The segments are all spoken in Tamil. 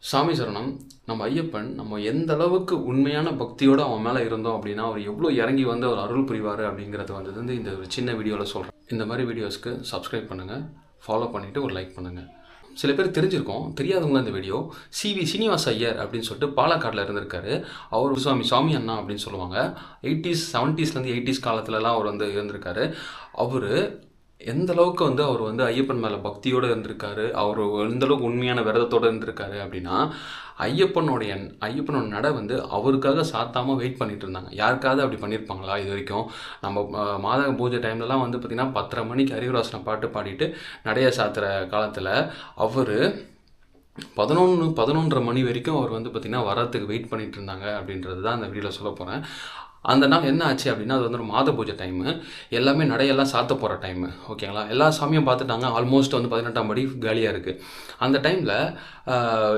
சாமி சரணம். நம்ம ஐயப்பன் நம்ம எந்த அளவுக்கு உண்மையான பக்தியோடு அவன் மேலே இருந்தோம் அப்படின்னா அவர் எவ்வளோ இறங்கி வந்து அவர் அருள் புரிவார் அப்படிங்கிறது வந்து இந்த ஒரு சின்ன வீடியோவில் சொல்கிறேன். இந்த மாதிரி வீடியோஸ்க்கு சப்ஸ்கிரைப் பண்ணுங்கள், ஃபாலோ பண்ணிவிட்டு ஒரு லைக் பண்ணுங்கள். சில பேர் தெரிஞ்சிருக்கோம், தெரியாதவங்க இந்த வீடியோ. சிவி சீனிவாச ஐயர் அப்படின்னு சொல்லிட்டு பாலக்காட்டில் இருந்திருக்காரு. அவர் சுவாமி அண்ணா அப்படின்னு சொல்லுவாங்க. 80s 70sலேருந்து 80s காலத்துலலாம் அவர் வந்து இருந்திருக்காரு. அவர் எந்த அளவுக்கு வந்து அவர் வந்து ஐயப்பன் மேலே பக்தியோடு இருந்திருக்காரு, அவர் எந்த அளவுக்கு உண்மையான விரதத்தோடு இருந்திருக்காரு அப்படின்னா, ஐயப்பனோட நடை வந்து அவருக்காக சாத்தாமல் வெயிட் பண்ணிட்டு இருந்தாங்க. யாருக்காவது அப்படி பண்ணியிருப்பாங்களா இது வரைக்கும்? நம்ம மாத பூஜை டைம்லலாம் வந்து பார்த்திங்கன்னா 10:30 மணிக்கு ஹரிவராசனை பாட்டு பாடிட்டு நடைய சாத்துற காலத்தில் அவர் 11:30 மணி வரைக்கும் அவர் வந்து பார்த்திங்கன்னா வரத்துக்கு வெயிட் பண்ணிட்டு இருந்தாங்க அப்படின்றது தான் அந்த வீடியோவில் சொல்ல போகிறேன். அந்த நாள் என்ன ஆச்சு அப்படின்னா, அது வந்து ஒரு மாத பூஜை டைமு, எல்லாமே நடையெல்லாம் சாத்த போகிற டைமு, ஓகேங்களா? எல்லா சாமியும் பார்த்துட்டாங்க. ஆல்மோஸ்ட் வந்து 18ஆம் படி காலியாக இருக்குது. அந்த டைமில்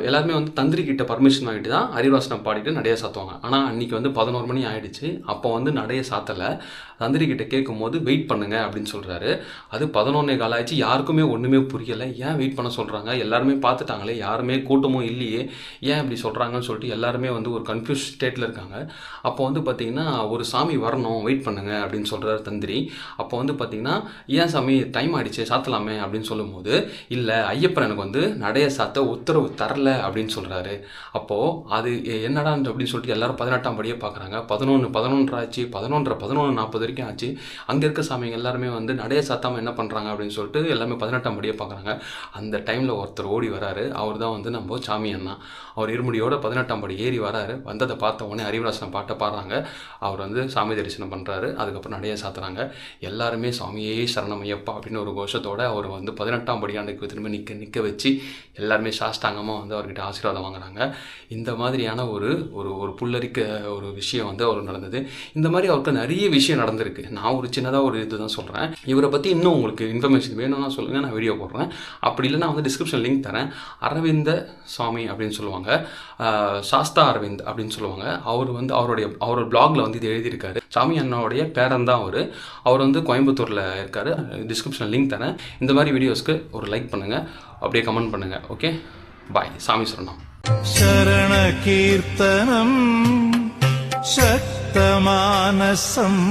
எல்லாருமே வந்து தந்திரி கிட்ட பர்மிஷன் வாங்கிட்டு தான் ஹரிவாசனம் பாடிட்டு நடைய சாத்துவாங்க. ஆனால் அன்றைக்கி வந்து 11 மணி ஆகிடுச்சு. அப்போ வந்து நடைய சாத்தலை. தந்திரி கிட்ட கேட்கும்போது வெயிட் பண்ணுங்க அப்படின்னு சொல்கிறாரு. அது 11:15 ஆயிடுச்சு. யாருக்குமே ஒன்றுமே புரியலை. ஏன் வெயிட் பண்ண சொல்கிறாங்க? எல்லாருமே பார்த்துட்டாங்களே, யாருமே கூட்டமும் இல்லையே, ஏன் இப்படி சொல்கிறாங்கன்னு சொல்லிட்டு எல்லாருமே வந்து ஒரு கன்ஃபியூஸ் ஸ்டேட்டில் இருக்காங்க. அப்போ வந்து பார்த்திங்கன்னா, ஒரு சாமி வரணும், வெயிட் பண்ணுங்க அப்படின்னு சொல்கிறார் தந்திரி. அப்போ வந்து பார்த்திங்கன்னா, ஏன் சாமி டைம் ஆகிடுச்சு, சாத்தலாமே அப்படின்னு சொல்லும்போது, இல்லை ஐயப்பன் எனக்கு வந்து நடைய சாத்த உத்தரவு தரல அப்படின்னு சொல்கிறாரு. அப்போது அது என்னடா அப்படின்னு சொல்லிட்டு எல்லாரும் 18ஆம் படியே பார்க்குறாங்க. 11 ஆச்சு, 11:40 வரைக்கும் ஆச்சு. அங்கே இருக்க சாமிங்க எல்லாருமே வந்து நடைய சாத்தாமல் என்ன பண்ணுறாங்க அப்படின்னு சொல்லிட்டு எல்லாமே 18ஆம் படியே பார்க்குறாங்க. அந்த டைமில் ஒருத்தர் ஓடி வராரு. அவர் தான் வந்து நம்ம சாமி அண்ணா. அவர் இருமுடியோட 18ஆம் படி ஏறி வராரு. வந்ததை பார்த்த உடனே ஹரிவராசனை பாட்டை பாடுறாங்க. அவர் வந்து சாமி தரிசனம் பண்ணுறாரு. அதுக்கப்புறம் நடைய சாத்துறாங்க. எல்லாருமே சாமியே சரணம் ஐயப்பா அப்படின்னு ஒரு கோஷத்தோடு அவர் வந்து 18ஆம் படியாண்டுக்கு திரும்ப நிற்க வச்சு எல்லாருமே சாஷ்டாங்கமாக வந்து அவர்கிட்ட ஆசீர்வாதம் வாங்குறாங்க. இந்த மாதிரியான ஒரு ஒரு புல்லரிக்க ஒரு விஷயம் வந்து அவர் நடந்தது. இந்த மாதிரி அவருக்கு நிறைய விஷயம் நடந்திருக்கு. நான் ஒரு சின்னதாக ஒரு இது தான் சொல்கிறேன். இவரை பற்றி இன்னும் உங்களுக்கு இன்ஃபர்மேஷன் வேணும்னா சொல்லுங்கள், நான் வீடியோ போடுறேன். அப்படி இல்லைனா வந்து டிஸ்கிரிப்ஷன் லிங்க் தரேன். அரவிந்த சுவாமி அப்படின்னு சொல்லுவாங்க, சாஸ்தா அரவிந்த் அப்படின்னு சொல்லுவாங்க. அவர் வந்து அவரோட பிளாகில் வந்து இது எழுதியிருக்காரு. சாமி அண்ணாவுடைய பேரன் தான் அவர் வந்து கோயம்புத்தூரில் இருக்கார். டிஸ்கிரிப்ஷன் லிங்க் தரேன். இந்த மாதிரி வீடியோஸ்க்கு ஒரு லைக் பண்ணுங்கள், அப்படியே கமெண்ட் பண்ணுங்கள். ஓகே, பாய். சாமி சரணம். சரண கீர்த்தனம் சக்தமானசம்.